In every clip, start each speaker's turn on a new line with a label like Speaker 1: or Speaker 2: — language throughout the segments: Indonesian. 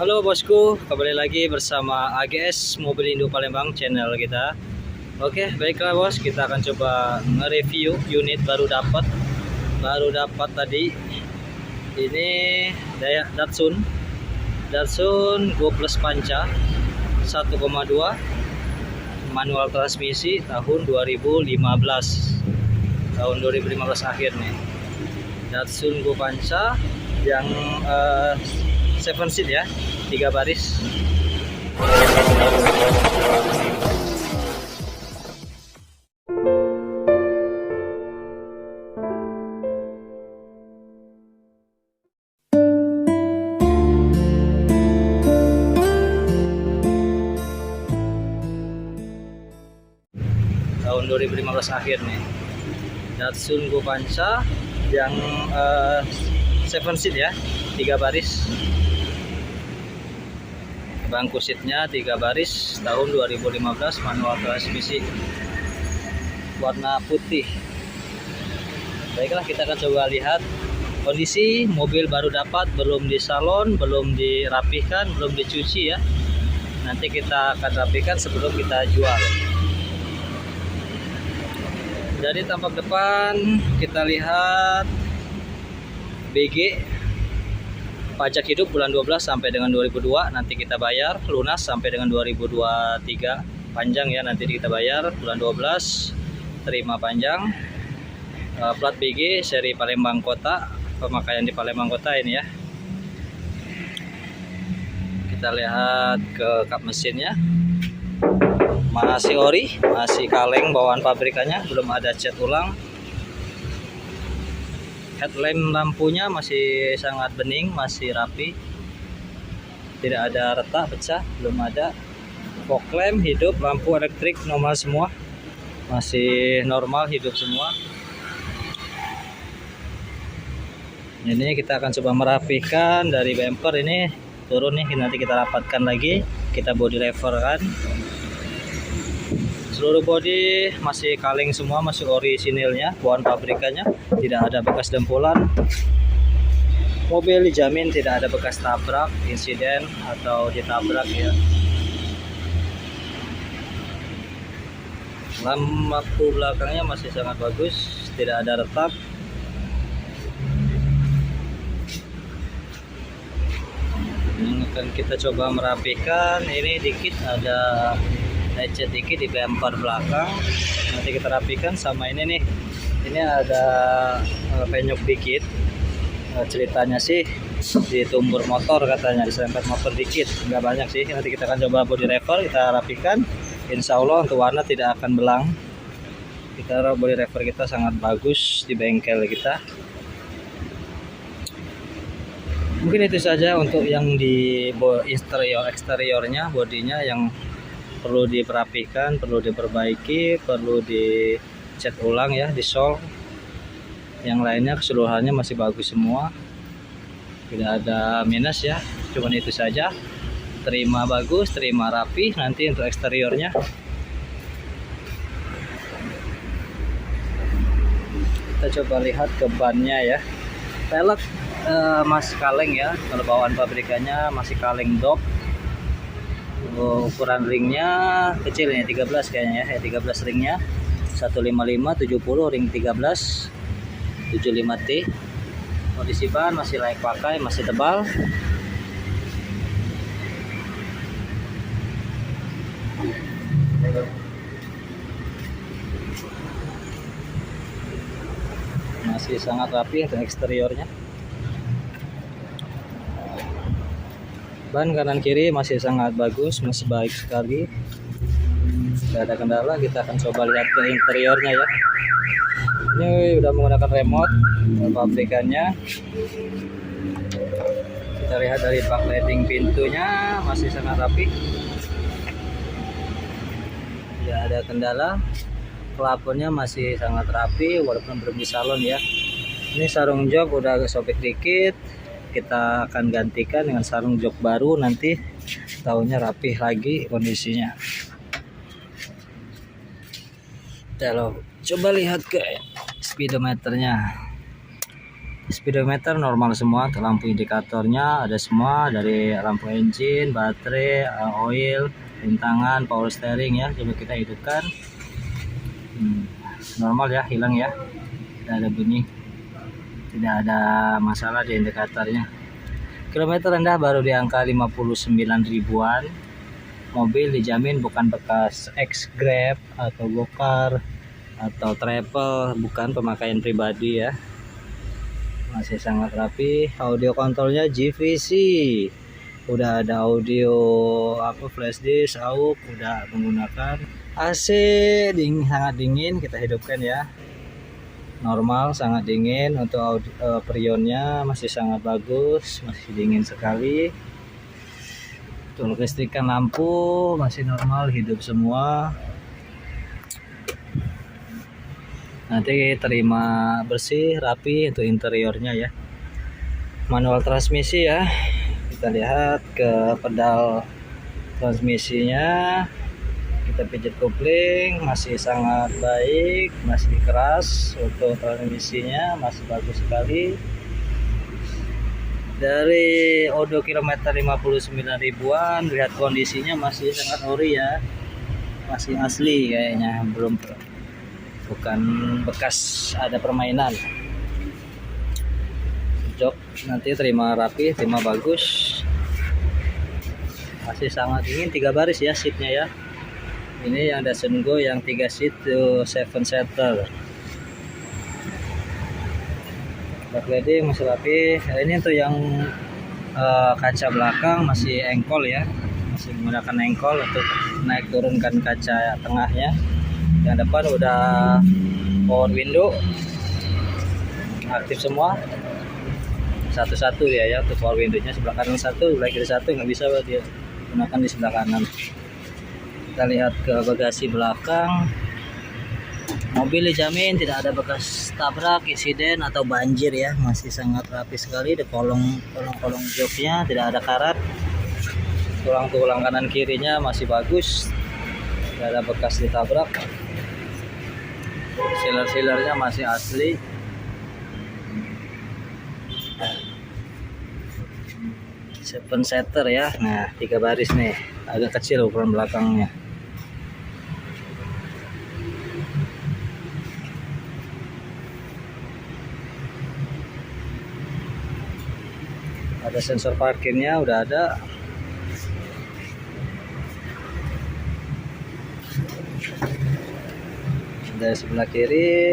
Speaker 1: Halo bosku, kembali lagi bersama AGS Mobil Indo Palembang channel kita. Oke, baiklah bos, kita akan coba nge-review unit baru dapat tadi. Ini Datsun Go Plus Panca 1,2 manual transmisi tahun 2015 akhir nih. Datsun Go Panca yang 7 seat ya, 3 baris. Tahun 2015 akhir nih. Datsun Go Panca yang 7 seat ya, 3 baris. Bangku seatnya 3 baris, tahun 2015, manual transmisi, warna putih. Baiklah, kita akan coba lihat kondisi mobil baru dapat, belum di salon, belum dirapihkan, belum dicuci ya. Nanti kita akan rapikan sebelum kita jual. Dari tampak depan kita lihat BG pajak hidup bulan 12 sampai dengan 2002, nanti kita bayar lunas sampai dengan 2023 panjang ya, nanti kita bayar bulan 12 terima panjang. Plat BG seri Palembang Kota, pemakaian di Palembang Kota ini ya. Kita lihat ke kap mesinnya, masih ori, masih kaleng bawaan pabrikannya, belum ada cat ulang. Headlamp lampunya masih sangat bening, masih rapi, tidak ada retak pecah, belum ada. Fog lamp hidup, lampu elektrik normal semua, masih normal hidup semua. Ini kita akan coba merapikan dari bumper ini turun nih, nanti kita rapatkan lagi, kita body lever kan. Seluruh bodi masih kaleng semua, masih orisinilnya, bawaan pabrikannya, tidak ada bekas dempulan. Mobil dijamin tidak ada bekas tabrak, insiden atau ditabrak ya. Lampu belakangnya masih sangat bagus, tidak ada retak. Ini akan kita coba merapikan. Ini dikit ada lecet dikit di bumper belakang, nanti kita rapikan. Sama ini nih, ini ada penyok dikit, ceritanya sih di tumbur motor, katanya diserempet motor dikit, nggak banyak sih. Nanti kita akan coba body lever, kita rapikan, insya Allah untuk warna tidak akan belang. Kita body lever kita sangat bagus di bengkel kita. Mungkin itu saja untuk yang di eksteriornya, bodinya yang perlu diperhatikan, perlu diperbaiki, perlu dicat ulang ya, di sol. Yang lainnya keseluruhannya masih bagus semua, tidak ada minus ya. Cuman itu saja, terima bagus, terima rapi. Nanti untuk eksteriornya kita coba lihat ke bannya ya. Pelek masih kaleng ya, kalau bawaan pabrikannya masih kaleng dop. Ukuran ringnya kecil ya, 13 kayaknya ya, 13 ringnya 155 70 ring 13 75T. Kondisi ban masih layak pakai, masih tebal. Masih sangat rapi untuk eksteriornya. Ban kanan kiri masih sangat bagus, masih baik sekali, tidak ada kendala. Kita akan coba lihat ke interiornya ya. Ini udah menggunakan remote pabrikannya. Kita lihat dari backlighting pintunya masih sangat rapi, tidak ada kendala. Plafonnya masih sangat rapi walaupun belum di salon ya. Ini sarung jok udah agak sobek dikit, kita akan gantikan dengan sarung jok baru, nanti tahunnya rapih lagi kondisinya. Kalau coba lihat ke speedometernya, Speedometer normal semua, lampu indikatornya ada semua, dari lampu engine, baterai, oil, rintangan, power steering ya. Coba kita hidupkan. Normal ya, hilang ya, tidak ada bunyi, tidak ada masalah di indikatornya. Kilometer rendah baru di angka 59 ribuan. Mobil dijamin bukan bekas ex-Grab atau Gokar atau travel, bukan pemakaian pribadi ya. Masih sangat rapi. Audio kontrolnya JVC, udah ada audio flash disk, AUX, udah menggunakan AC sangat dingin. Kita hidupkan ya, normal, sangat dingin. Untuk perionnya masih sangat bagus, masih dingin sekali. Untuk listrikan lampu masih normal, hidup semua. Nanti terima bersih, rapi untuk interiornya ya. Manual transmisi ya. Kita lihat ke pedal transmisinya. Kita pijat kopling, masih sangat baik, masih keras. Untuk transmisinya masih bagus sekali. Dari odometer 59 ribuan, lihat kondisinya masih sangat ori ya. Masih asli kayaknya, bukan bekas ada permainan. Jok nanti terima rapi, terima bagus. Masih sangat dingin, 3 baris ya seatnya ya. Ini yang Datsun Go yang 3 seat to 7 seater. Backlighting masih rapi. Ini untuk yang kaca belakang masih engkol ya, masih menggunakan engkol untuk naik turunkan kaca tengahnya. Yang depan udah power window aktif semua, satu-satu ya untuk power windownya. Sebelah kanan satu, sebelah kiri satu, nggak bisa dia gunakan di sebelah kanan. Kita lihat ke bagasi belakang. Mobil dijamin tidak ada bekas tabrak, insiden atau banjir ya, masih sangat rapi sekali. Di kolong joknya tidak ada karat. Tulang kanan kirinya masih bagus, tidak ada bekas ditabrak. Sealer-sealernya masih asli. Seven seater ya. Nah, 3 baris nih, agak kecil ukuran belakangnya. Ada sensor parkirnya, udah ada. Dari sebelah kiri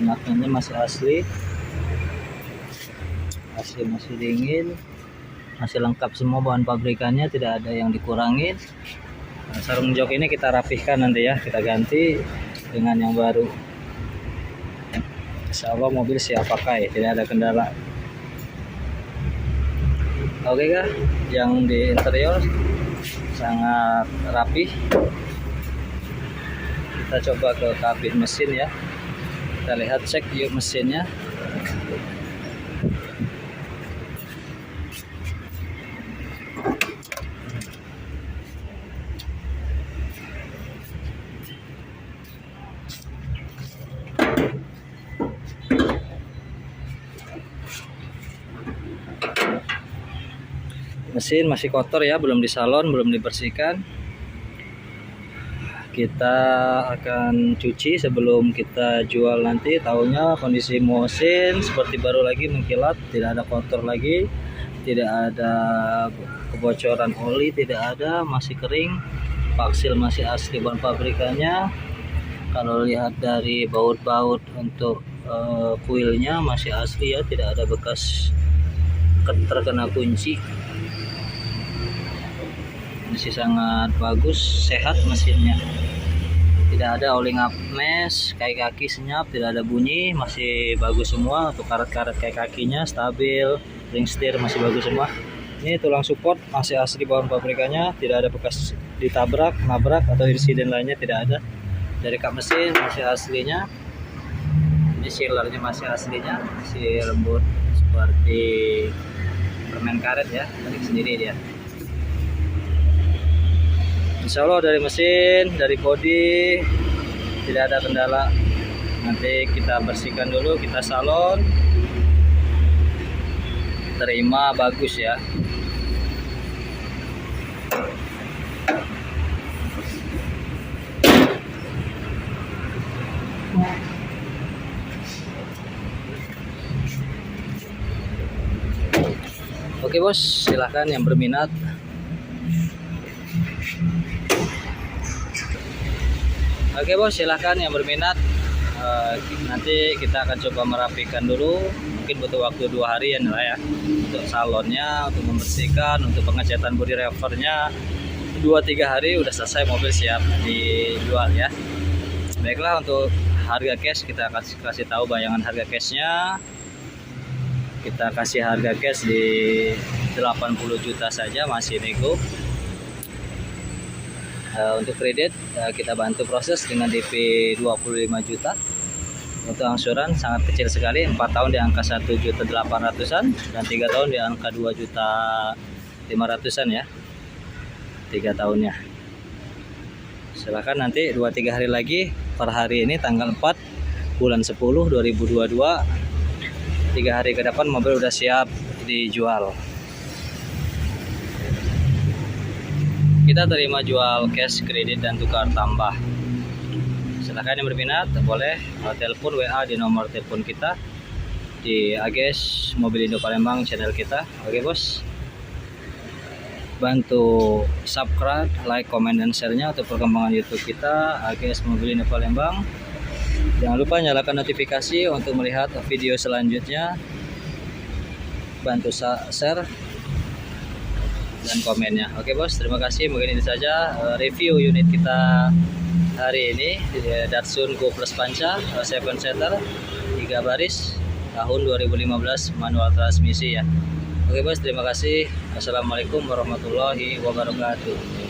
Speaker 1: maknanya masih asli, masih dingin, masih lengkap semua bahan pabrikannya, tidak ada yang dikurangin. Nah, sarung jok ini kita rapihkan nanti ya, kita ganti dengan yang baru. Insya Allah mobil siap pakai, tidak ada kendala. Oke kah, yang di interior sangat rapi. Kita coba ke kabin mesin ya. Kita lihat, cek yuk mesinnya. Mesin masih kotor ya, belum disalon, belum dibersihkan. Kita akan cuci sebelum kita jual nanti. Tahunya kondisi mesin seperti baru lagi, mengkilat, tidak ada kotor lagi, tidak ada kebocoran oli, tidak ada, masih kering, paksil masih asli bahan pabrikannya. Kalau lihat dari baut-baut untuk kuilnya masih asli ya, tidak ada bekas terkena kunci. Masih sangat bagus, sehat mesinnya. Tidak ada oli ngapmes, kaki senyap, tidak ada bunyi, masih bagus semua. Untuk karet-karet kakinya stabil, ring steer masih bagus semua. Ini tulang support masih asli bahan pabrikannya, tidak ada bekas ditabrak, nabrak atau insiden lainnya, tidak ada. Dari kap mesin masih aslinya. Ini sealernya masih aslinya, masih lembut seperti permen karet ya, tarik sendiri dia. Insya Allah dari mesin, dari bodi tidak ada kendala. Nanti kita bersihkan dulu, kita salon, terima bagus ya. Oke bos, silahkan yang berminat. Oke bos, silahkan yang berminat. Nanti kita akan coba merapikan dulu. Mungkin butuh waktu 2 hari ya Nela ya. Untuk salonnya, untuk membersihkan, untuk pengecatan body revernya 2-3 hari udah selesai, mobil siap dijual ya. Baiklah, untuk harga cash kita kasih tahu bayangan harga cashnya. Kita kasih harga cash di 80 juta saja, masih nego. Untuk kredit kita bantu proses dengan DP 25 juta. Untuk angsuran sangat kecil sekali, 4 tahun di angka 1.800.000-an dan 3 tahun di angka 2.500.000-an ya. 3 tahunnya. Silahkan nanti 2-3 hari lagi, per hari ini tanggal 4 bulan 10 2022, 3 hari ke depan mobil udah siap dijual. Kita terima jual cash, kredit, dan tukar tambah. Silahkan yang berminat boleh telepon WA di nomor telepon kita di AGS Mobil Indo Palembang channel kita. Oke bos, bantu subscribe, like, komen, dan share-nya untuk perkembangan YouTube kita AGS Mobil Indo Palembang. Jangan lupa nyalakan notifikasi untuk melihat video selanjutnya. Bantu share dan komennya. Oke bos, terima kasih. Mungkin ini saja review unit kita hari ini di Datsun Go Plus Panca 7-seater 3 baris tahun 2015, manual transmisi ya. Oke bos, terima kasih. Assalamualaikum warahmatullahi wabarakatuh.